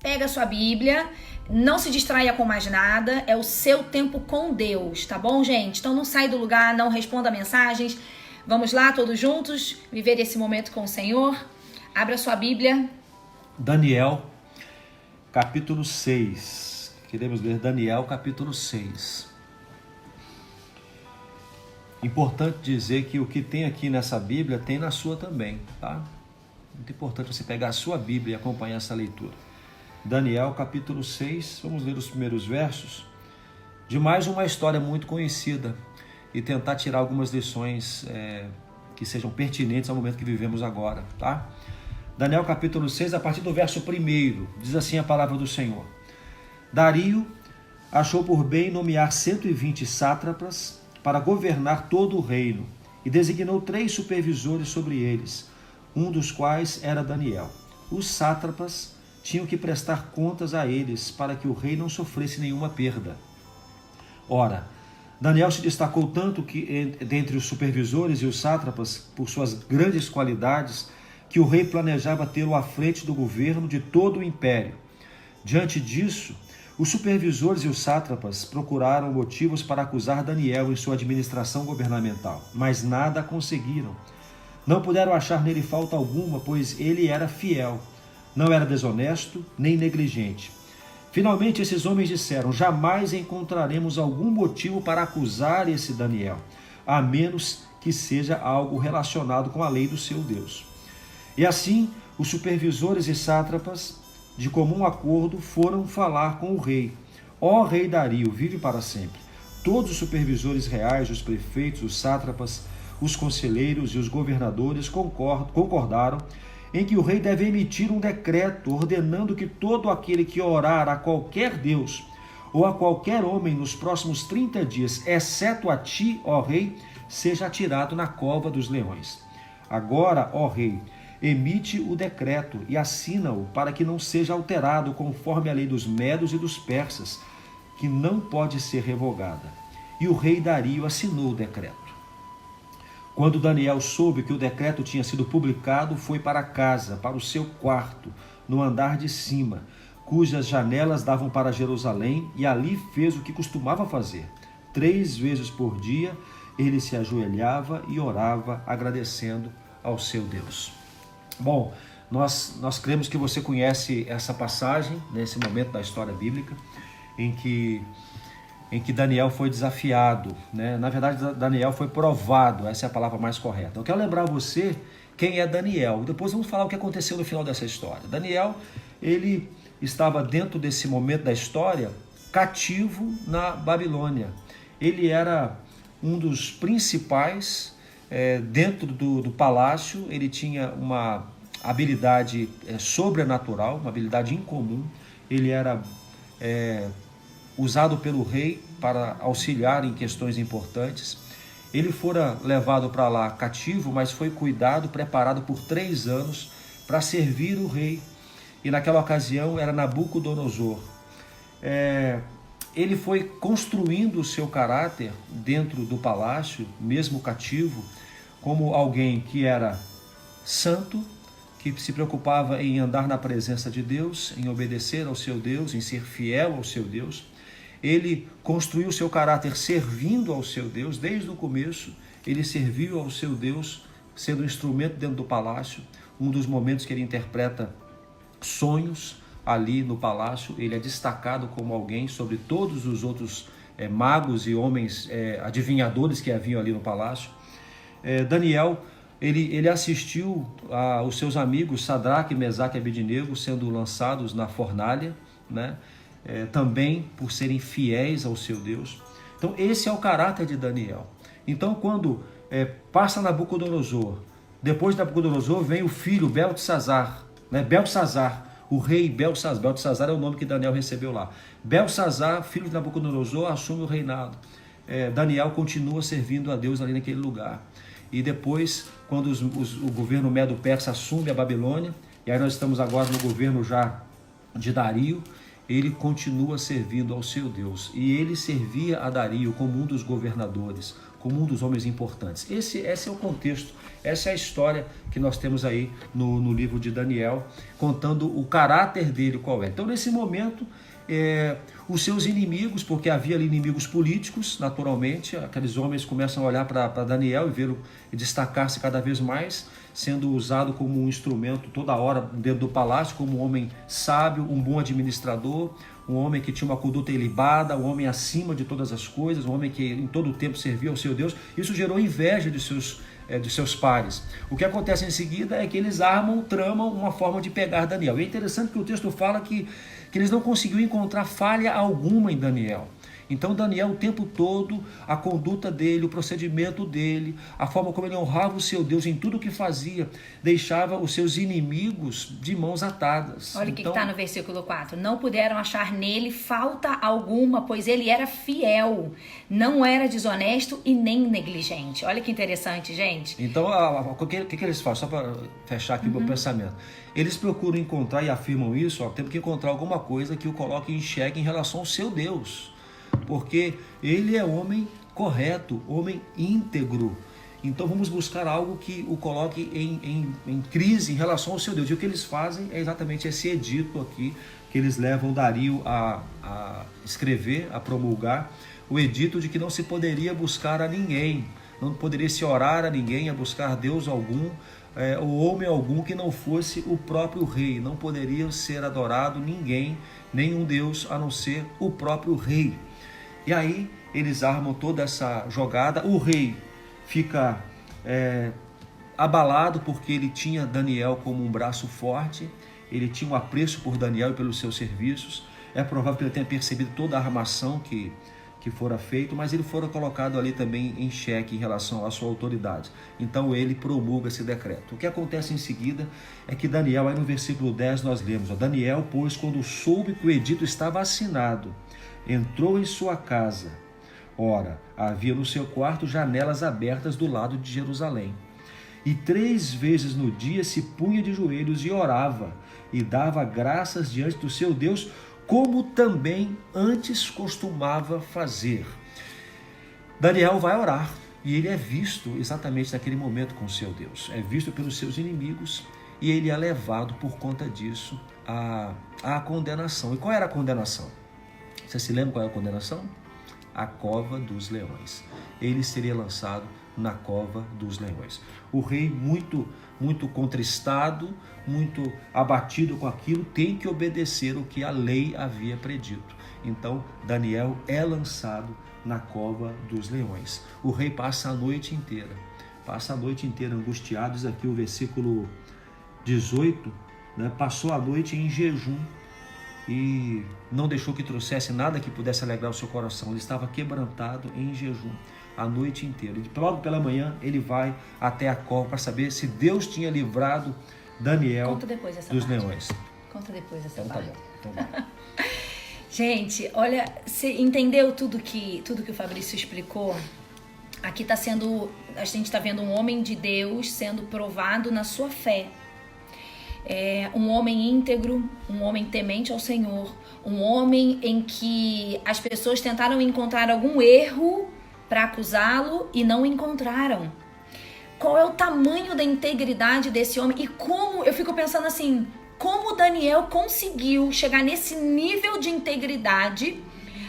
Pega a sua Bíblia, não se distraia com mais nada, é o seu tempo com Deus, tá bom, gente? Então não sai do lugar, não responda mensagens. Vamos lá, todos juntos, viver esse momento com o Senhor. Abra a sua Bíblia. Daniel, capítulo 6. Queremos ler Daniel, capítulo 6. Importante dizer que o que tem aqui nessa Bíblia tem na sua também, tá? Muito importante você pegar a sua Bíblia e acompanhar essa leitura. Daniel, capítulo 6, vamos ler os primeiros versos de mais uma história muito conhecida e tentar tirar algumas lições que sejam pertinentes ao momento que vivemos agora, tá? Daniel, capítulo 6, a partir do verso 1, diz assim a palavra do Senhor. Dario achou por bem nomear 120 sátrapas para governar todo o reino, e designou 3 supervisores sobre eles, um dos quais era Daniel. Os sátrapas tinham que prestar contas a eles, para que o rei não sofresse nenhuma perda. Ora, Daniel se destacou tanto que dentre os supervisores e os sátrapas, por suas grandes qualidades, que o rei planejava tê-lo à frente do governo de todo o império. Diante disso, os supervisores e os sátrapas procuraram motivos para acusar Daniel em sua administração governamental, mas nada conseguiram. Não puderam achar nele falta alguma, pois ele era fiel, não era desonesto nem negligente. Finalmente, esses homens disseram: jamais encontraremos algum motivo para acusar esse Daniel, a menos que seja algo relacionado com a lei do seu Deus. E assim, os supervisores e sátrapas, de comum acordo, foram falar com o rei. Ó rei Dario, vive para sempre. Todos os supervisores reais, os prefeitos, os sátrapas, os conselheiros e os governadores concordaram em que o rei deve emitir um decreto ordenando que todo aquele que orar a qualquer Deus ou a qualquer homem nos próximos 30 dias, exceto a ti, ó rei, seja atirado na cova dos leões. Agora, ó rei, emite o decreto e assina-o para que não seja alterado conforme a lei dos medos e dos persas, que não pode ser revogada. E o rei Dario assinou o decreto. Quando Daniel soube que o decreto tinha sido publicado, foi para casa, para o seu quarto, no andar de cima, cujas janelas davam para Jerusalém, e ali fez o que costumava fazer. 3 vezes por dia, ele se ajoelhava e orava, agradecendo ao seu Deus. Bom, nós cremos que você conhece essa passagem, nesse momento da história bíblica, em que Daniel foi desafiado, né? Na verdade, Daniel foi provado, essa é a palavra mais correta. Eu quero lembrar você quem é Daniel, depois vamos falar o que aconteceu no final dessa história. Daniel, ele estava dentro desse momento da história, cativo na Babilônia. Ele era um dos principais dentro do palácio. Ele tinha uma habilidade sobrenatural, uma habilidade incomum. Ele era usado pelo rei para auxiliar em questões importantes. Ele fora levado para lá cativo, mas foi cuidado, preparado por 3 anos para servir o rei. E naquela ocasião era Nabucodonosor. Ele foi construindo o seu caráter dentro do palácio, mesmo cativo, como alguém que era santo, que se preocupava em andar na presença de Deus, em obedecer ao seu Deus, em ser fiel ao seu Deus. Ele construiu o seu caráter servindo ao seu Deus. Desde o começo, ele serviu ao seu Deus, sendo um instrumento dentro do palácio. Um dos momentos que ele interpreta sonhos ali no palácio, ele é destacado como alguém sobre todos os outros magos e homens adivinhadores que haviam ali no palácio. Daniel, ele assistiu aos seus amigos Sadraque, Mesaque e Abednego sendo lançados na fornalha, né? Também por serem fiéis ao seu Deus. Então esse é o caráter de Daniel. Então quando passa Nabucodonosor, depois de Nabucodonosor vem o filho Beltesazar, né? Beltesazar, o rei Beltesazar. Beltesazar é o nome que Daniel recebeu lá. Beltesazar, filho de Nabucodonosor, assume o reinado. Daniel continua servindo a Deus ali naquele lugar. E depois, quando o governo Medo-Persa assume a Babilônia, e aí nós estamos agora no governo já de Dario, ele continua servindo ao seu Deus. E ele servia a Dario como um dos governadores, como um dos homens importantes. Esse é o contexto, essa é a história que nós temos aí no livro de Daniel, contando o caráter dele qual é. Então, nesse momento, os seus inimigos, porque havia ali inimigos políticos, naturalmente, aqueles homens começam a olhar para Daniel e vê-lo destacar-se cada vez mais, sendo usado como um instrumento toda hora dentro do palácio, como um homem sábio, um bom administrador, um homem que tinha uma conduta ilibada, um homem acima de todas as coisas, um homem que em todo o tempo servia ao seu Deus. Isso gerou inveja de seus pares. O que acontece em seguida é que eles tramam uma forma de pegar Daniel. E é interessante que o texto fala que eles não conseguiram encontrar falha alguma em Daniel. Então Daniel, o tempo todo, a conduta dele, o procedimento dele, a forma como ele honrava o seu Deus em tudo o que fazia, deixava os seus inimigos de mãos atadas. Olha o que está no versículo 4. Não puderam achar nele falta alguma, pois ele era fiel, não era desonesto e nem negligente. Olha que interessante, gente. Então, o que eles fazem? Só para fechar aqui o meu pensamento. Eles procuram encontrar e afirmam isso, temos que encontrar alguma coisa que o coloque em xeque em relação ao seu Deus. Porque ele é homem correto, homem íntegro. Então vamos buscar algo que o coloque em crise em relação ao seu Deus. E o que eles fazem é exatamente esse edito aqui, que eles levam Dario a escrever, a promulgar, o edito de que não se poderia buscar a ninguém, não poderia se orar a ninguém, a buscar Deus algum, ou homem algum que não fosse o próprio rei. Não poderia ser adorado ninguém, nenhum Deus, a não ser o próprio rei. E aí eles armam toda essa jogada. O rei fica abalado porque ele tinha Daniel como um braço forte, ele tinha um apreço por Daniel e pelos seus serviços. É provável que ele tenha percebido toda a armação que fora feito, mas ele fora colocado ali também em xeque em relação à sua autoridade. Então ele promulga esse decreto. O que acontece em seguida é que Daniel, aí no versículo 10 nós lemos, Daniel, pois, quando soube que o edito estava assinado, entrou em sua casa. Ora, havia no seu quarto janelas abertas do lado de Jerusalém. E 3 vezes no dia se punha de joelhos e orava, e dava graças diante do seu Deus, como também antes costumava fazer. Daniel vai orar, e ele é visto exatamente naquele momento com o seu Deus. É visto pelos seus inimigos, e ele é levado por conta disso à condenação. E qual era a condenação? Você se lembra qual é a condenação? A cova dos leões. Ele seria lançado na cova dos leões. O rei, muito contristado, muito abatido com aquilo, tem que obedecer o que a lei havia predito. Então, Daniel é lançado na cova dos leões. O rei passa a noite inteira angustiado. Diz aqui o versículo 18, né? Passou a noite em jejum e não deixou que trouxesse nada que pudesse alegrar o seu coração. Ele estava quebrantado em jejum a noite inteira. E logo pela manhã ele vai até a cova para saber se Deus tinha livrado Daniel dos leões. Conta depois essa parte. Então tá bom. Gente, olha, você entendeu tudo que o Fabrício explicou? Aqui a gente está vendo um homem de Deus sendo provado na sua fé. Um homem íntegro, um homem temente ao Senhor, um homem em que as pessoas tentaram encontrar algum erro para acusá-lo e não encontraram. Qual é o tamanho da integridade desse homem? E como, eu fico pensando assim, como Daniel conseguiu chegar nesse nível de integridade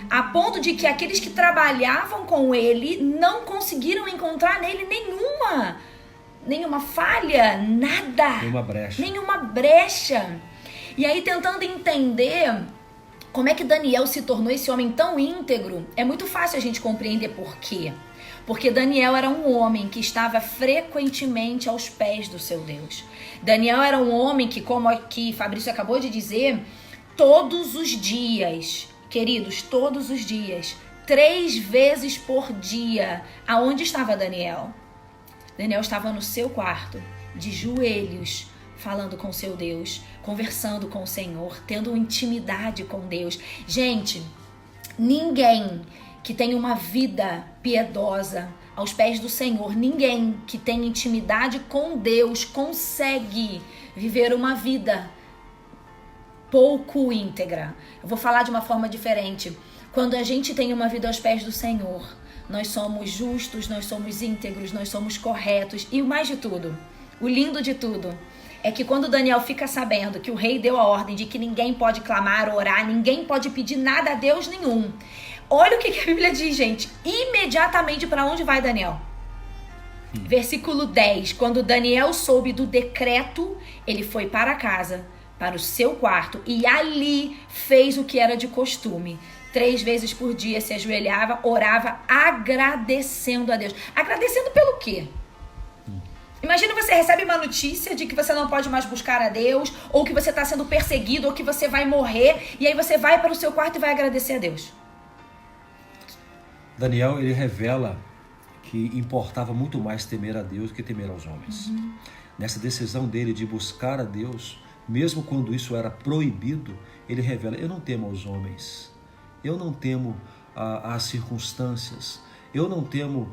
a ponto de que aqueles que trabalhavam com ele não conseguiram encontrar nele nenhuma falha, nada. Nenhuma brecha. E aí, tentando entender como é que Daniel se tornou esse homem tão íntegro, é muito fácil a gente compreender por quê. Porque Daniel era um homem que estava frequentemente aos pés do seu Deus. Daniel era um homem que, como aqui Fabrício acabou de dizer, todos os dias, queridos, todos os dias, 3 vezes por dia, aonde estava Daniel? Daniel estava no seu quarto, de joelhos, falando com seu Deus, conversando com o Senhor, tendo intimidade com Deus. Gente, ninguém que tem uma vida piedosa aos pés do Senhor, ninguém que tem intimidade com Deus consegue viver uma vida pouco íntegra. Eu vou falar de uma forma diferente. Quando a gente tem uma vida aos pés do Senhor, nós somos justos, nós somos íntegros, nós somos corretos. E o mais de tudo, o lindo de tudo, é que quando Daniel fica sabendo que o rei deu a ordem de que ninguém pode clamar, orar, ninguém pode pedir nada a Deus nenhum. Olha o que a Bíblia diz, gente. Imediatamente para onde vai Daniel? Versículo 10. Quando Daniel soube do decreto, ele foi para casa, para o seu quarto, e ali fez o que era de costume. 3 vezes por dia se ajoelhava, orava, agradecendo a Deus. Agradecendo pelo quê? Imagina, você recebe uma notícia de que você não pode mais buscar a Deus, ou que você está sendo perseguido, ou que você vai morrer, e aí você vai para o seu quarto e vai agradecer a Deus. Daniel, ele revela que importava muito mais temer a Deus do que temer aos homens. Nessa decisão dele de buscar a Deus, mesmo quando isso era proibido, ele revela: eu não temo aos homens, eu não temo as circunstâncias, eu não temo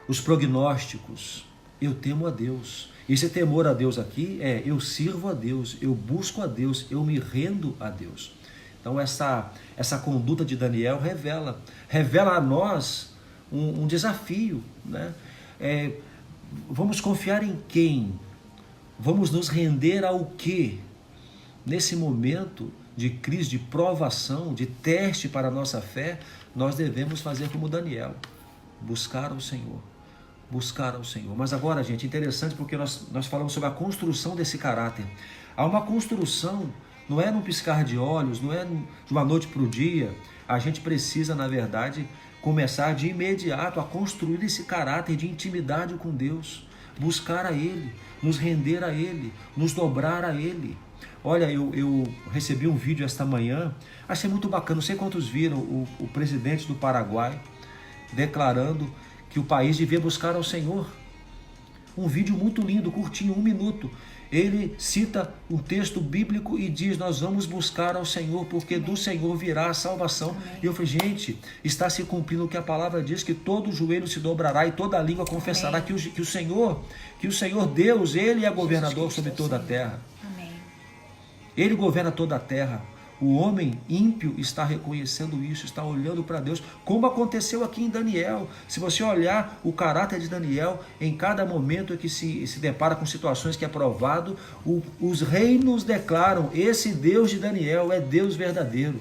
os prognósticos, eu temo a Deus. E esse temor a Deus aqui é: eu sirvo a Deus, eu busco a Deus, eu me rendo a Deus. Então essa conduta de Daniel revela a nós um desafio, né? Vamos confiar em quem? Vamos nos render ao quê? Nesse momento de crise, de provação, de teste para a nossa fé, nós devemos fazer como Daniel: buscar ao Senhor. Buscar ao Senhor. Mas agora, gente, interessante, porque nós falamos sobre a construção desse caráter. Há uma construção, não é num piscar de olhos, não é de uma noite para o dia. A gente precisa, na verdade, começar de imediato a construir esse caráter de intimidade com Deus, buscar a Ele, nos render a Ele, nos dobrar a Ele. Olha, eu recebi um vídeo esta manhã, achei muito bacana, não sei quantos viram, o presidente do Paraguai declarando que o país devia buscar ao Senhor. Um vídeo muito lindo, curtinho, 1 minuto. Ele cita um texto bíblico e diz: nós vamos buscar ao Senhor, porque do Senhor virá a salvação. Amém. E eu falei: gente, está se cumprindo o que a palavra diz, que todo joelho se dobrará e toda língua confessará que o Senhor Deus, Ele é governador sobre toda a terra. Amém. Ele governa toda a terra. O homem ímpio está reconhecendo isso, está olhando para Deus, como aconteceu aqui em Daniel. Se você olhar o caráter de Daniel, em cada momento que se depara com situações que é provado, os reinos declaram: esse Deus de Daniel é Deus verdadeiro.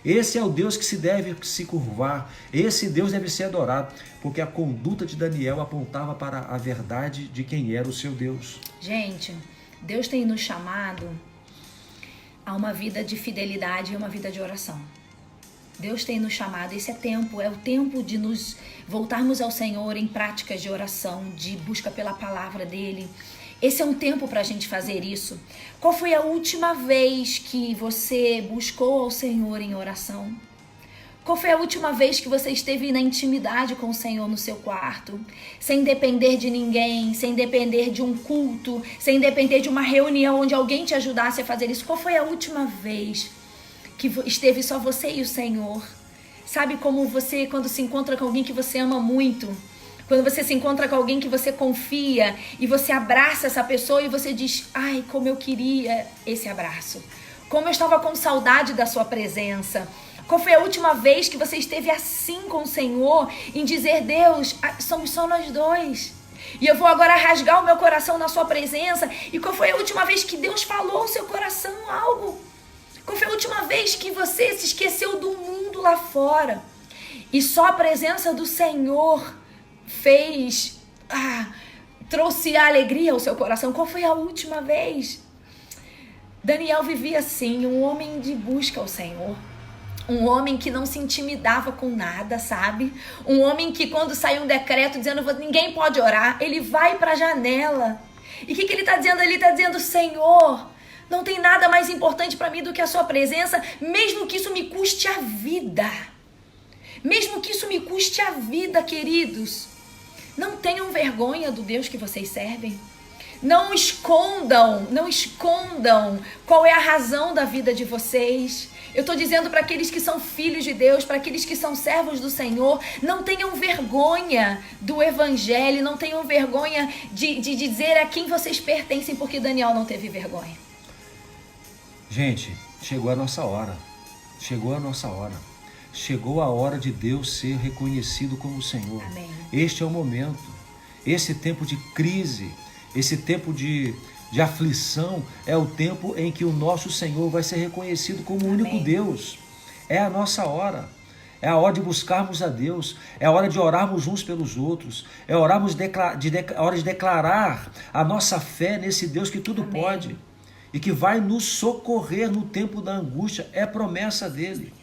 Esse é o Deus que se deve se curvar, esse Deus deve ser adorado, porque a conduta de Daniel apontava para a verdade de quem era o seu Deus. Gente, Deus tem nos chamado a uma vida de fidelidade e uma vida de oração. Deus tem nos chamado, esse é o tempo de nos voltarmos ao Senhor em práticas de oração, de busca pela palavra dEle. Esse é um tempo para a gente fazer isso. Qual foi a última vez que você buscou ao Senhor em oração? Qual foi a última vez que você esteve na intimidade com o Senhor no seu quarto? Sem depender de ninguém, sem depender de um culto, sem depender de uma reunião onde alguém te ajudasse a fazer isso. Qual foi a última vez que esteve só você e o Senhor? Sabe como você, quando se encontra com alguém que você ama muito, quando você se encontra com alguém que você confia e você abraça essa pessoa e você diz: ai, como eu queria esse abraço. Como eu estava com saudade da sua presença. Qual foi a última vez que você esteve assim com o Senhor, em dizer: Deus, somos só nós dois, e eu vou agora rasgar o meu coração na sua presença? E qual foi a última vez que Deus falou ao seu coração algo? Qual foi a última vez que você se esqueceu do mundo lá fora e só a presença do Senhor trouxe a alegria ao seu coração? Qual foi a última vez? Daniel vivia assim, um homem de busca ao Senhor. Um homem que não se intimidava com nada, sabe? Um homem que, quando sai um decreto dizendo ninguém pode orar, ele vai para a janela. E o que ele está dizendo? Ele está dizendo: Senhor, não tem nada mais importante para mim do que a sua presença, mesmo que isso me custe a vida. Mesmo que isso me custe a vida, queridos. Não tenham vergonha do Deus que vocês servem. Não escondam qual é a razão da vida de vocês. Eu estou dizendo para aqueles que são filhos de Deus, para aqueles que são servos do Senhor: não tenham vergonha do Evangelho, não tenham vergonha de dizer a quem vocês pertencem, porque Daniel não teve vergonha. Gente, chegou a nossa hora. Chegou a nossa hora. Chegou a hora de Deus ser reconhecido como Senhor. Amém. Este é o momento. Esse tempo de crise, esse tempo de aflição é o tempo em que o nosso Senhor vai ser reconhecido como o único Deus. É a nossa hora. É a hora de buscarmos a Deus. É a hora de orarmos uns pelos outros. É a hora de declarar a nossa fé nesse Deus que tudo pode e que vai nos socorrer no tempo da angústia. É promessa dele.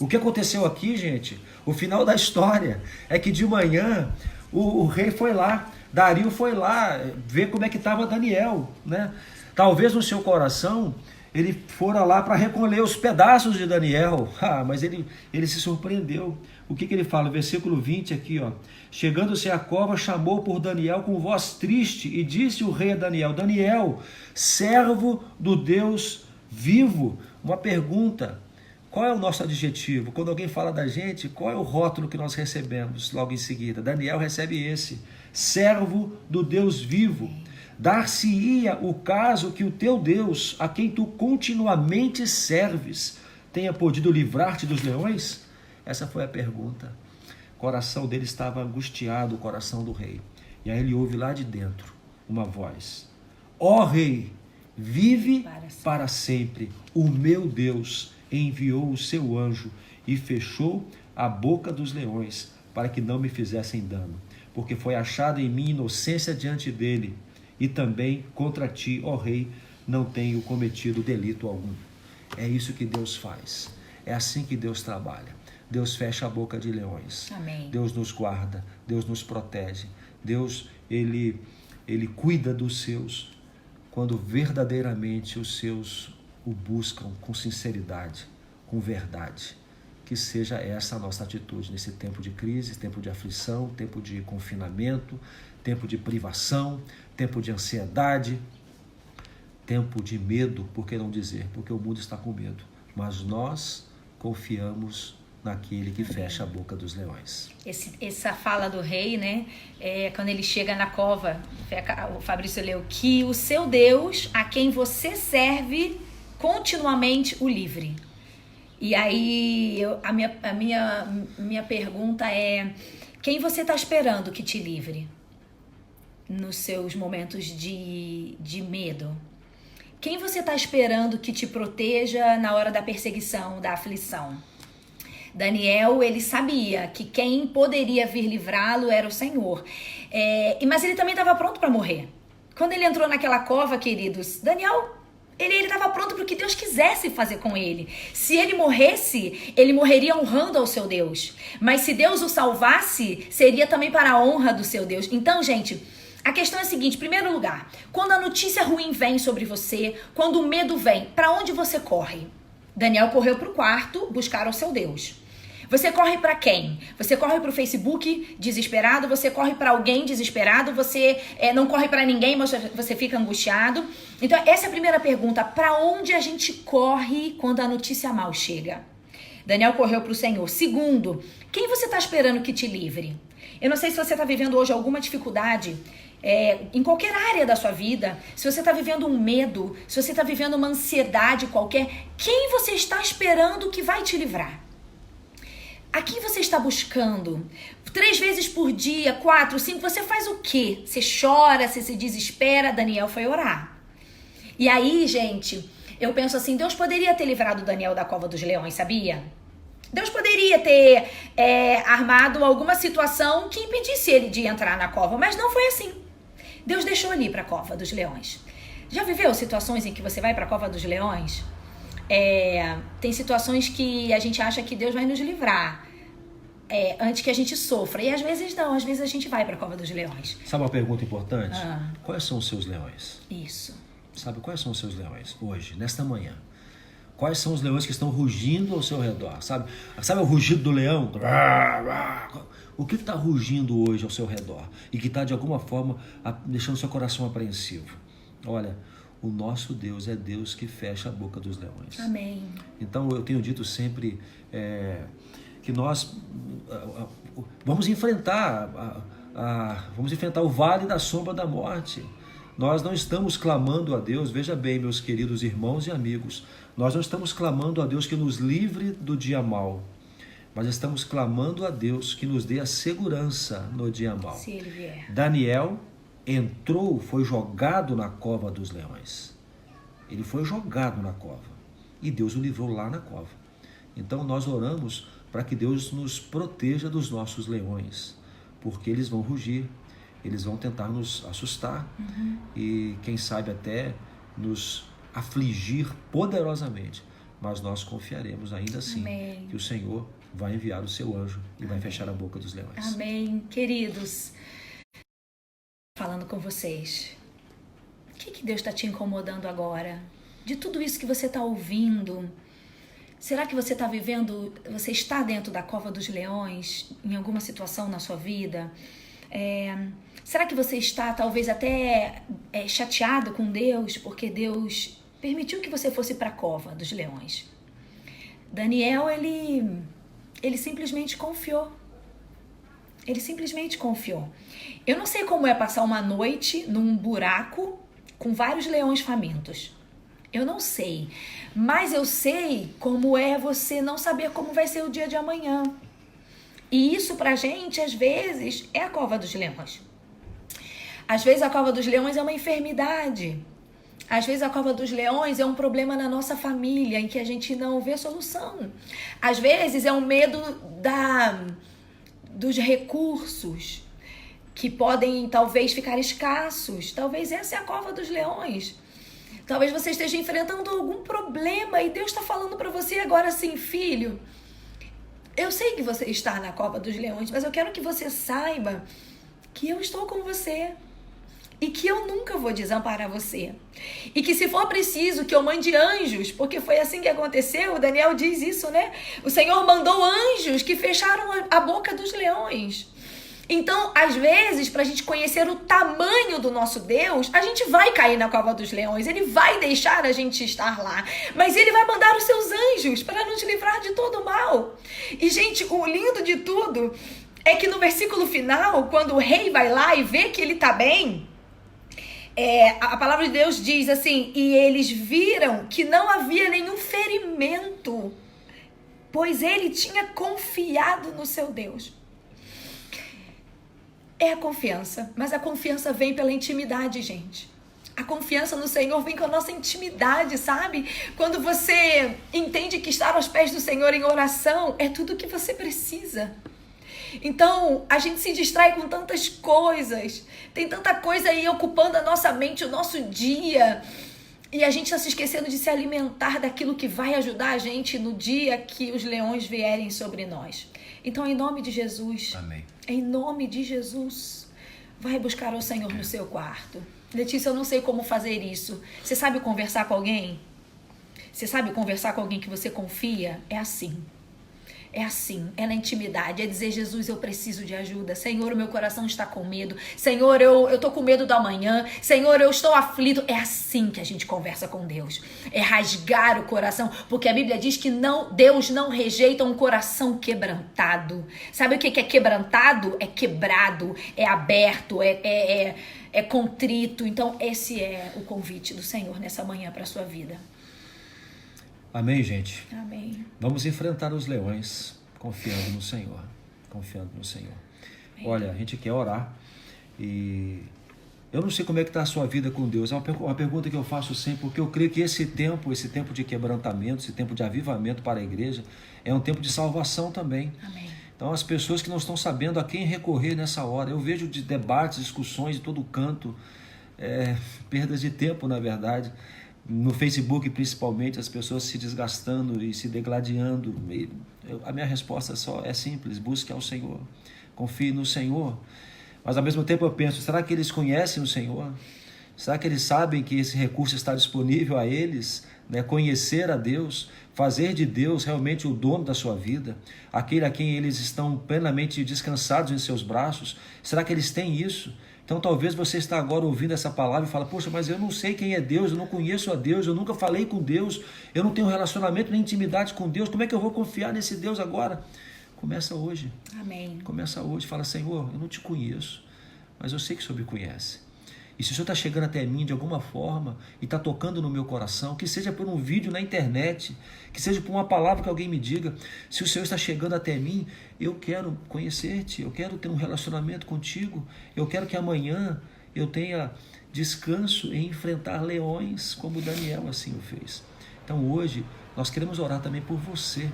O que aconteceu aqui, gente, o final da história é que de manhã o rei foi lá, Dario foi lá ver como é que estava Daniel, né? Talvez no seu coração ele fora lá para recolher os pedaços de Daniel, mas ele se surpreendeu. O que ele fala? Versículo 20 aqui, ó. Chegando-se à cova, chamou por Daniel com voz triste e disse o rei a Daniel: Daniel, servo do Deus vivo. Uma pergunta: qual é o nosso adjetivo? Quando alguém fala da gente, qual é o rótulo que nós recebemos logo em seguida? Daniel recebe esse: servo do Deus vivo. Dar-se-ia o caso que o teu Deus, a quem tu continuamente serves, tenha podido livrar-te dos leões? Essa foi a pergunta. O coração dele estava angustiado, o coração do rei. E aí ele ouve lá de dentro uma voz: ó rei, vive para sempre. O meu Deus enviou o seu anjo e fechou a boca dos leões para que não me fizessem dano, porque foi achada em mim inocência diante dele, e também contra ti, ó rei, não tenho cometido delito algum. É isso que Deus faz. É assim que Deus trabalha. Deus fecha a boca de leões. Amém. Deus nos guarda, Deus nos protege. Deus, ele cuida dos seus quando verdadeiramente os seus o buscam com sinceridade, com verdade. Que seja essa a nossa atitude nesse tempo de crise, tempo de aflição, tempo de confinamento, tempo de privação, tempo de ansiedade, tempo de medo, por que não dizer? Porque o mundo está com medo. Mas nós confiamos naquele que fecha a boca dos leões. Essa fala do rei, né? Quando ele chega na cova, o Fabrício leu, que o seu Deus, a quem você serve, continuamente o livre. E aí, a minha pergunta é: quem você está esperando que te livre nos seus momentos de medo? Quem você está esperando que te proteja na hora da perseguição, da aflição? Daniel, ele sabia que quem poderia vir livrá-lo era o Senhor. Mas ele também estava pronto para morrer. Quando ele entrou naquela cova, queridos, Daniel, ele estava pronto para o que Deus quisesse fazer com ele. Se ele morresse, ele morreria honrando ao seu Deus. Mas se Deus o salvasse, seria também para a honra do seu Deus. Então, gente, a questão é a seguinte: em primeiro lugar, quando a notícia ruim vem sobre você, quando o medo vem, para onde você corre? Daniel correu para o quarto buscar o seu Deus. Você corre para quem? Você corre para o Facebook desesperado, você corre para alguém desesperado, você não corre para ninguém, mas você fica angustiado. Então essa é a primeira pergunta: para onde a gente corre quando a notícia mal chega? Daniel correu para o Senhor. Segundo, quem você está esperando que te livre? Eu não sei se você está vivendo hoje alguma dificuldade em qualquer área da sua vida, se você está vivendo um medo, se você está vivendo uma ansiedade qualquer, quem você está esperando que vai te livrar? A quem você está buscando? 3 vezes por dia, 4, 5, você faz o quê? Você chora, você se desespera? Daniel foi orar. E aí, gente, eu penso assim, Deus poderia ter livrado Daniel da cova dos leões, sabia? Deus poderia ter armado alguma situação que impedisse ele de entrar na cova, mas não foi assim. Deus deixou ele ir para a cova dos leões. Já viveu situações em que você vai para a cova dos leões? Tem situações que a gente acha que Deus vai nos livrar antes que a gente sofra. E às vezes não, às vezes a gente vai para a cova dos leões. Sabe uma pergunta importante? Quais são os seus leões? Isso. Sabe quais são os seus leões hoje, nesta manhã? Quais são os leões que estão rugindo ao seu redor? Sabe o rugido do leão? O que está rugindo hoje ao seu redor? E que está de alguma forma deixando seu coração apreensivo? Olha, o nosso Deus é Deus que fecha a boca dos leões. Amém. Então eu tenho dito sempre que nós vamos enfrentar o vale da sombra da morte. Nós não estamos clamando a Deus, veja bem, meus queridos irmãos e amigos, nós não estamos clamando a Deus que nos livre do dia mau. mas estamos clamando a Deus que nos dê a segurança no dia mau. Se ele vier. Daniel entrou, foi jogado na cova dos leões. Ele foi jogado na cova e Deus o livrou lá na cova. Então nós oramos para que Deus nos proteja dos nossos leões, porque eles vão rugir, eles vão tentar nos assustar e quem sabe até nos afligir poderosamente, mas nós confiaremos ainda assim Amém. Que o Senhor vai enviar o seu anjo e vai fechar a boca dos leões. Amém. Queridos, falando com vocês, o que Deus está te incomodando agora? De tudo isso que você está ouvindo, será que você está vivendo, você está dentro da cova dos leões em alguma situação na sua vida? Será que você está talvez até chateado com Deus porque Deus permitiu que você fosse para a cova dos leões? Daniel, ele simplesmente confiou. Ele simplesmente confiou. Eu não sei como é passar uma noite num buraco com vários leões famintos. Eu não sei. Mas eu sei como é você não saber como vai ser o dia de amanhã. E isso pra gente, às vezes, é a cova dos leões. Às vezes a cova dos leões é uma enfermidade. Às vezes a cova dos leões é um problema na nossa família em que a gente não vê solução. Às vezes é um medo dos recursos que podem talvez ficar escassos. Talvez essa é a cova dos leões. Talvez você esteja enfrentando algum problema e Deus está falando para você agora assim, filho, eu sei que você está na cova dos leões, mas eu quero que você saiba que eu estou com você. E que eu nunca vou desamparar você. E que se for preciso que eu mande anjos, porque foi assim que aconteceu, o Daniel diz isso, né? O Senhor mandou anjos que fecharam a boca dos leões. Então, às vezes, para a gente conhecer o tamanho do nosso Deus, a gente vai cair na cova dos leões, ele vai deixar a gente estar lá, mas ele vai mandar os seus anjos para nos livrar de todo o mal. E, gente, o lindo de tudo é que no versículo final, quando o rei vai lá e vê que ele está bem, a palavra de Deus diz assim, e eles viram que não havia nenhum ferimento, pois ele tinha confiado no seu Deus. É a confiança, mas a confiança vem pela intimidade, gente. A confiança no Senhor vem com a nossa intimidade, sabe? Quando você entende que estar aos pés do Senhor em oração é tudo o que você precisa. Então, a gente se distrai com tantas coisas, tem tanta coisa aí ocupando a nossa mente, o nosso dia, e a gente está se esquecendo de se alimentar daquilo que vai ajudar a gente no dia que os leões vierem sobre nós. Então, em nome de Jesus, Amém. Em nome de Jesus, vai buscar o Senhor no seu quarto. Letícia, eu não sei como fazer isso. Você sabe conversar com alguém? Você sabe conversar com alguém que você confia? É assim. É assim, é na intimidade, é dizer, Jesus, eu preciso de ajuda. Senhor, o meu coração está com medo. Senhor, eu tô com medo do amanhã. Senhor, eu estou aflito. É assim que a gente conversa com Deus. É rasgar o coração, porque a Bíblia diz que Deus não rejeita um coração quebrantado. Sabe o que é quebrantado? É quebrado, é aberto, é contrito. Então, esse é o convite do Senhor nessa manhã para a sua vida. Amém, gente? Amém. Vamos enfrentar os leões confiando no Senhor. Confiando no Senhor. Amém. Olha, a gente quer orar e eu não sei como é que está a sua vida com Deus. É uma pergunta que eu faço sempre, porque eu creio que esse tempo de quebrantamento, esse tempo de avivamento para a igreja, é um tempo de salvação também. Amém. Então, as pessoas que não estão sabendo a quem recorrer nessa hora, eu vejo de debates, discussões de todo canto, perdas de tempo, na verdade. No Facebook, principalmente, as pessoas se desgastando e se degladiando. A minha resposta é simples: busque ao Senhor, confie no Senhor. Mas ao mesmo tempo eu penso, será que eles conhecem o Senhor? Será que eles sabem que esse recurso está disponível a eles? Conhecer a Deus, fazer de Deus realmente o dono da sua vida, aquele a quem eles estão plenamente descansados em seus braços. Será que eles têm isso? Então talvez você está agora ouvindo essa palavra e fala, poxa, mas eu não sei quem é Deus, eu não conheço a Deus, eu nunca falei com Deus, eu não tenho relacionamento nem intimidade com Deus, como é que eu vou confiar nesse Deus agora? Começa hoje. Amém. Começa hoje, fala, Senhor, eu não te conheço, mas eu sei que o Senhor me conhece. E se o Senhor está chegando até mim de alguma forma e está tocando no meu coração, que seja por um vídeo na internet, que seja por uma palavra que alguém me diga, se o Senhor está chegando até mim, eu quero conhecer-te, eu quero ter um relacionamento contigo, eu quero que amanhã eu tenha descanso em enfrentar leões, como Daniel assim o fez. Então hoje nós queremos orar também por você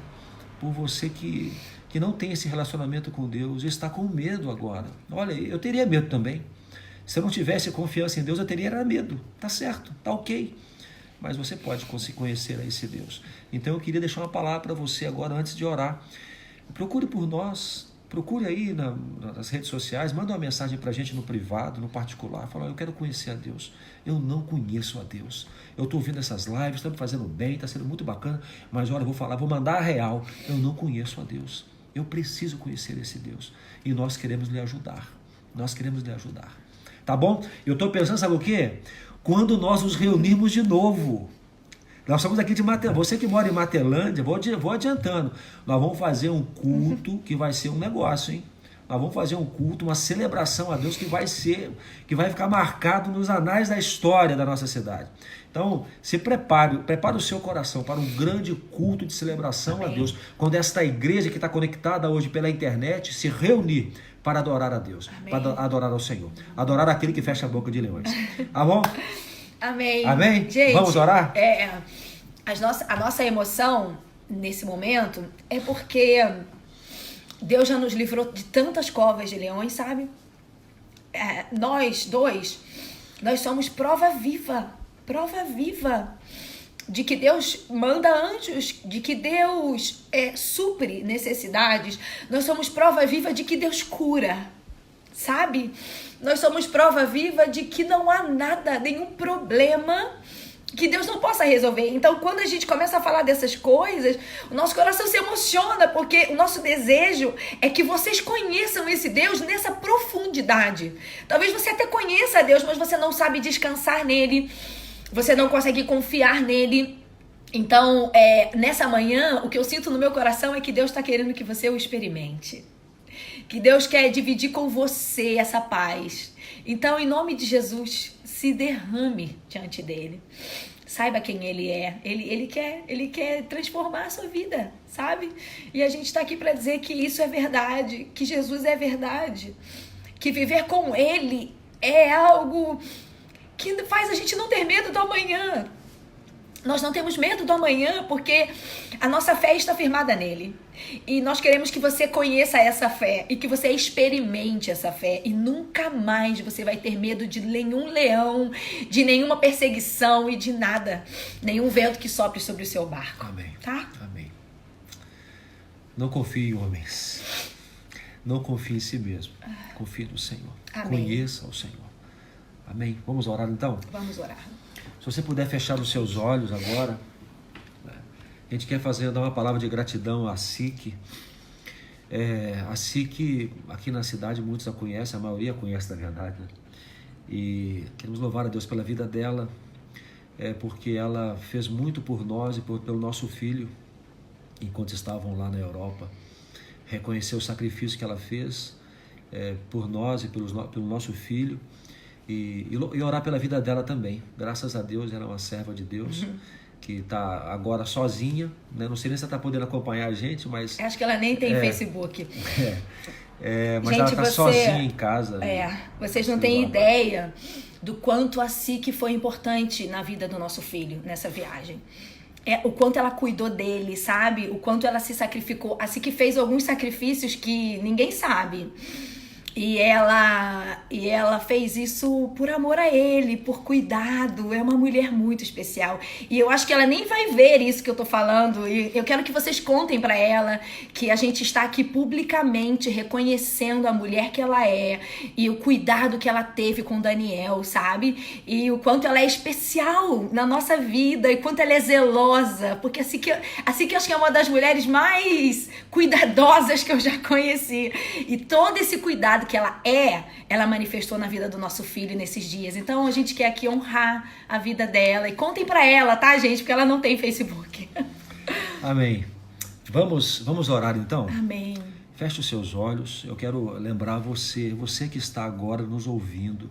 que não tem esse relacionamento com Deus e está com medo agora. Olha, eu teria medo também. Se eu não tivesse confiança em Deus, eu teria medo. Tá certo, tá ok. Mas você pode conhecer a esse Deus. Então eu queria deixar uma palavra para você agora, antes de orar. Procure por nós, procure aí nas redes sociais, manda uma mensagem para a gente no privado, no particular. Fala, eu quero conhecer a Deus. Eu não conheço a Deus. Eu estou ouvindo essas lives, estamos fazendo bem, está sendo muito bacana, mas olha, eu vou mandar a real. Eu não conheço a Deus. Eu preciso conhecer esse Deus. E nós queremos lhe ajudar. Nós queremos lhe ajudar. Tá bom? Eu estou pensando, sabe o quê? Quando nós nos reunirmos de novo. Nós estamos aqui de Matelândia. Você que mora em Matelândia, vou adiantando. Nós vamos fazer um culto que vai ser um negócio, hein? Nós vamos fazer um culto, uma celebração a Deus que vai ficar marcado nos anais da história da nossa cidade. Então, se prepare o seu coração para um grande culto de celebração a Deus. Quando esta igreja que está conectada hoje pela internet se reunir para adorar a Deus, para adorar ao Senhor, adorar aquele que fecha a boca de leões. Tá bom? Amém. Amém? Gente, vamos orar? A nossa emoção nesse momento é porque Deus já nos livrou de tantas covas de leões, sabe? Nós somos prova viva de que Deus manda anjos, de que Deus supre necessidades. Nós somos prova viva de que Deus cura, sabe? Nós somos prova viva de que não há nada, nenhum problema que Deus não possa resolver. Então, quando a gente começa a falar dessas coisas, o nosso coração se emociona, porque o nosso desejo é que vocês conheçam esse Deus nessa profundidade. Talvez você até conheça Deus, mas você não sabe descansar nele, você não consegue confiar nele. Então, nessa manhã, o que eu sinto no meu coração é que Deus está querendo que você o experimente. Que Deus quer dividir com você essa paz. Então, em nome de Jesus, se derrame diante dele. Saiba quem ele é. Ele quer transformar a sua vida, sabe? E a gente está aqui para dizer que isso é verdade, que Jesus é verdade, que viver com ele é algo que faz a gente não ter medo do amanhã. Nós não temos medo do amanhã porque a nossa fé está firmada nele. E nós queremos que você conheça essa fé e que você experimente essa fé. E nunca mais você vai ter medo de nenhum leão, de nenhuma perseguição e de nada. Nenhum vento que sopre sobre o seu barco. Amém. Tá? Amém. Não confie em homens. Não confie em si mesmo. Confie no Senhor. Amém. Conheça o Senhor. Amém. Vamos orar então? Vamos orar. Se você puder fechar os seus olhos agora, a gente quer dar uma palavra de gratidão à SIC. A SIC, aqui na cidade, muitos a conhecem, a maioria conhece, na verdade, né? E queremos louvar a Deus pela vida dela, porque ela fez muito por nós e pelo nosso filho, enquanto estavam lá na Europa. Reconhecer o sacrifício que ela fez por nós e pelo nosso filho. E orar pela vida dela também. Graças a Deus, ela é uma serva de Deus, que está agora sozinha, né? Não sei nem se ela está podendo acompanhar a gente, mas... Acho que ela nem tem Facebook. Mas gente, ela está sozinha em casa. Vocês não têm ideia do quanto a SIC foi importante na vida do nosso filho, nessa viagem. O quanto ela cuidou dele, sabe? O quanto ela se sacrificou. A SIC fez alguns sacrifícios que ninguém sabe. E ela fez isso por amor a ele, por cuidado. É uma mulher muito especial. E eu acho que ela nem vai ver isso que eu tô falando. E eu quero que vocês contem pra ela que a gente está aqui publicamente reconhecendo a mulher que ela é. E o cuidado que ela teve com o Daniel, sabe? E o quanto ela é especial na nossa vida. E quanto ela é zelosa. Porque assim que eu acho que é uma das mulheres mais cuidadosas que eu já conheci. E todo esse cuidado que ela manifestou na vida do nosso filho nesses dias. Então a gente quer aqui honrar a vida dela. E contem pra ela, tá, gente? Porque ela não tem Facebook. Amém. Vamos orar então? Amém. Feche os seus olhos. Eu quero lembrar você que está agora nos ouvindo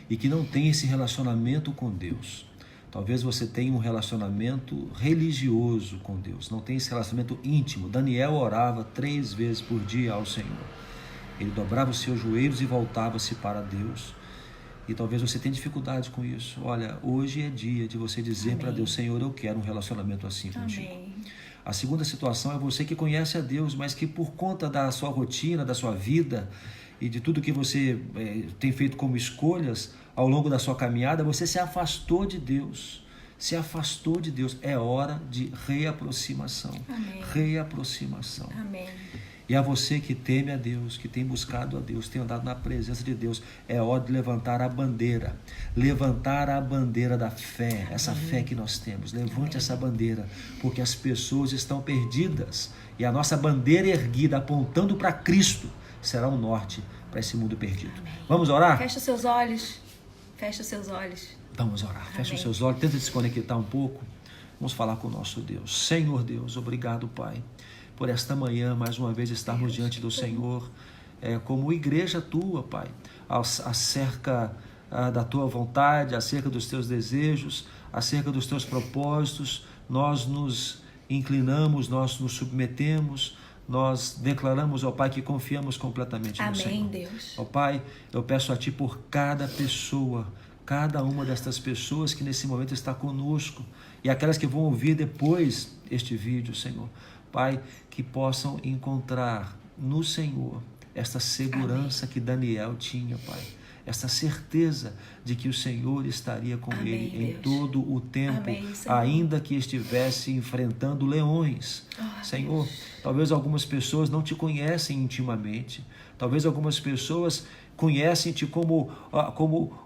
e que não tem esse relacionamento com Deus. Talvez você tenha um relacionamento religioso com Deus, não tem esse relacionamento íntimo. Daniel orava 3 vezes por dia ao Senhor. Ele dobrava os seus joelhos e voltava-se para Deus. E talvez você tenha dificuldade com isso. Olha, hoje é dia de você dizer para Deus: Senhor, eu quero um relacionamento assim contigo. Amém. A segunda situação é você que conhece a Deus, mas que por conta da sua rotina, da sua vida e de tudo que você tem feito como escolhas ao longo da sua caminhada, você se afastou de Deus. Se afastou de Deus. É hora de reaproximação. Amém. Reaproximação. Amém. E a você que teme a Deus, que tem buscado a Deus, tem andado na presença de Deus, é hora de levantar a bandeira da fé. Amém. Essa fé que nós temos. Levante Amém. Essa bandeira, porque as pessoas estão perdidas e a nossa bandeira erguida, apontando para Cristo, será um norte para esse mundo perdido. Amém. Vamos orar? Fecha os seus olhos. Fecha os seus olhos. Vamos orar. Amém. Fecha os seus olhos, tenta desconectar um pouco. Vamos falar com o nosso Deus. Senhor Deus, obrigado, Pai, por esta manhã, mais uma vez, estarmos diante do Senhor, como igreja tua, Pai, acerca da tua vontade, acerca dos teus desejos, acerca dos teus propósitos. Nós nos inclinamos, nós nos submetemos, nós declaramos, ó Pai, que confiamos completamente no Senhor. Amém, Deus. Ó Pai, eu peço a Ti por cada pessoa, cada uma destas pessoas que nesse momento está conosco e aquelas que vão ouvir depois este vídeo, Senhor. Pai, que possam encontrar no Senhor esta segurança Amém. Que Daniel tinha, Pai. Esta certeza de que o Senhor estaria com Amém, ele Deus. Em todo o tempo, Amém, ainda que estivesse enfrentando leões. Senhor, Deus. Talvez algumas pessoas não te conhecem intimamente. Talvez algumas pessoas conhecem-te como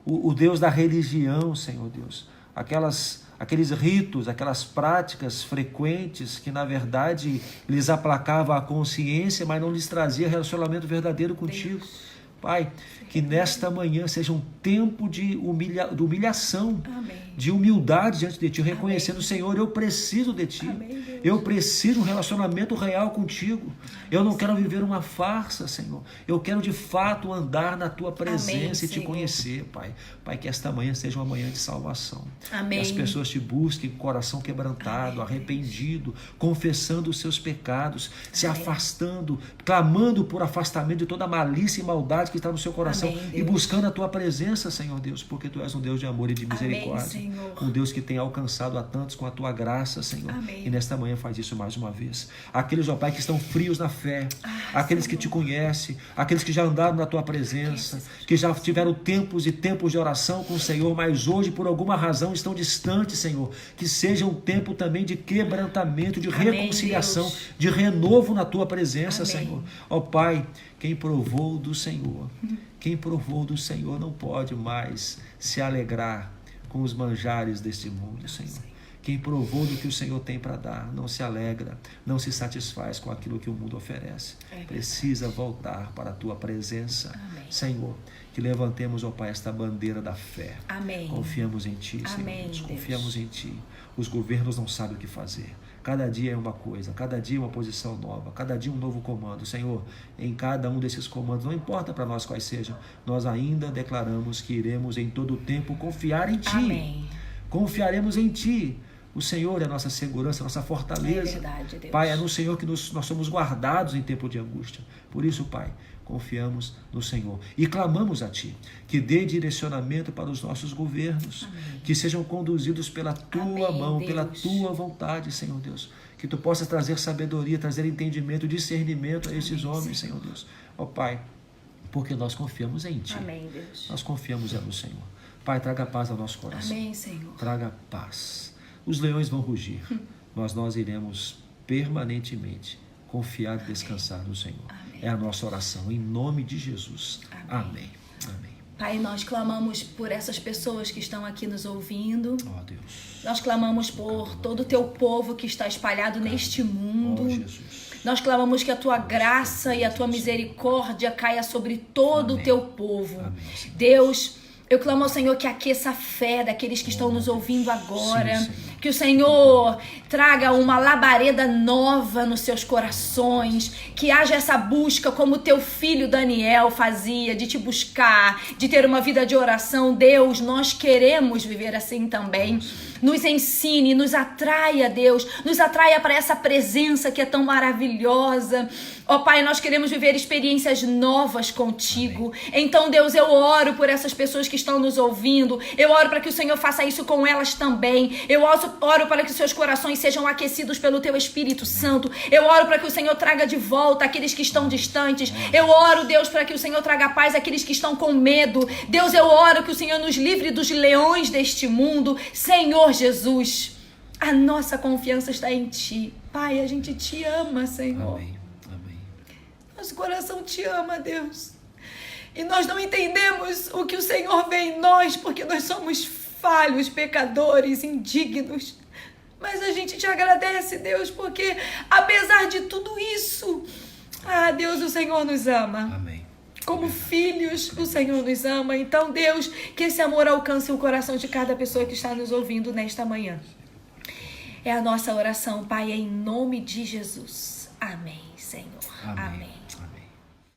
o Deus da religião, Senhor Deus. Aqueles ritos, aquelas práticas frequentes que, na verdade, lhes aplacavam a consciência, mas não lhes trazia relacionamento verdadeiro contigo. Deus. Pai, que nesta manhã seja um tempo de humilhação, Amém. De humildade diante de Ti, reconhecendo, Amém. Senhor, eu preciso de Ti. Amém, eu preciso de um relacionamento real contigo. Eu não quero viver uma farsa, Senhor. Eu quero de fato andar na Tua presença Amém, e Te Senhor. Conhecer, Pai. Pai, que esta manhã seja uma manhã de salvação. Amém. Que as pessoas Te busquem com o coração quebrantado, Amém, arrependido, confessando os seus pecados, se Amém. afastando, clamando por afastamento de toda malícia e maldade que está no seu coração. Amém, e buscando a Tua presença, Senhor Deus, porque Tu és um Deus de amor e de misericórdia. Amém, Senhor. Um Deus que tem alcançado a tantos com a Tua graça, Senhor. Amém. E nesta manhã faz isso mais uma vez. Aqueles, ó Pai, que estão frios na fé, aqueles Senhor. que Te conhecem, aqueles que já andaram na Tua presença, que já tiveram tempos e tempos de oração com o Senhor, mas hoje por alguma razão estão distantes, Senhor. Que seja um tempo também de quebrantamento, de Amém, reconciliação, Deus. de renovo na Tua presença, Amém. Senhor. Ó Pai, quem provou do Senhor não pode mais se alegrar com os manjares deste mundo, Senhor. Quem provou do que o Senhor tem para dar, não se alegra, não se satisfaz com aquilo que o mundo oferece. Precisa voltar para a Tua presença. Amém. Senhor, que levantemos, ó Pai, esta bandeira da fé. Amém. Confiamos em Ti, Senhor. Amém, Deus. Confiamos em Ti. Os governos não sabem o que fazer. Cada dia é uma coisa, cada dia é uma posição nova, cada dia um novo comando. Senhor, em cada um desses comandos, não importa para nós quais sejam, nós ainda declaramos que iremos em todo o tempo confiar em Ti. Amém. Confiaremos em Ti. O Senhor é a nossa segurança, a nossa fortaleza. É verdade, Deus. Pai, é no Senhor que nós somos guardados em tempo de angústia. Por isso, Pai, confiamos no Senhor e clamamos a Ti, que dê direcionamento para os nossos governos, Amém. que sejam conduzidos pela Tua Amém, mão, Deus. pela Tua vontade, Senhor Deus. Que Tu possas trazer sabedoria, trazer entendimento, discernimento a esses Amém, homens, Senhor Deus. Ó Pai, porque nós confiamos em Ti. Amém, Deus. Nós confiamos no Senhor. Pai, traga paz ao nosso coração. Amém, Senhor. Traga paz. Os leões vão rugir, mas nós iremos permanentemente confiar e descansar no Senhor. Amém. É a nossa oração, em nome de Jesus. Amém. Amém. Pai, nós clamamos por essas pessoas que estão aqui nos ouvindo. Ó Deus. Nós clamamos por todo o Teu povo que está espalhado neste mundo. Ó Jesus. Nós clamamos que a Tua graça e a Tua misericórdia caia sobre todo o Teu povo. Amém, Senhor. Deus, eu clamo ao Senhor que aqueça a fé daqueles que estão nos ouvindo agora. Sim, Senhor. Que o Senhor traga uma labareda nova nos seus corações, que haja essa busca como teu filho Daniel fazia, de te buscar, de ter uma vida de oração. Deus, nós queremos viver assim também. Nos ensine, nos atraia, Deus, nos atraia para essa presença que é tão maravilhosa. Ó Pai, nós queremos viver experiências novas contigo. Amém. Então, Deus, eu oro por essas pessoas que estão nos ouvindo. Eu oro para que o Senhor faça isso com elas também. Eu oro para que seus corações sejam aquecidos pelo teu Espírito Santo. Eu oro para que o Senhor traga de volta aqueles que estão distantes. Eu oro, Deus, para que o Senhor traga paz àqueles que estão com medo. Deus, eu oro que o Senhor nos livre dos leões deste mundo. Senhor Jesus, a nossa confiança está em Ti. Pai, a gente Te ama, Senhor. Amém. Amém. Nosso coração Te ama, Deus. E nós não entendemos o que o Senhor vê em nós, porque nós somos falhos, pecadores, indignos. Mas a gente Te agradece, Deus, porque apesar de tudo isso, Deus, o Senhor nos ama. Amém. Como filhos, o Senhor nos ama. Então, Deus, que esse amor alcance o coração de cada pessoa que está nos ouvindo nesta manhã. É a nossa oração, Pai, em nome de Jesus. Amém, Senhor. Amém. Amém.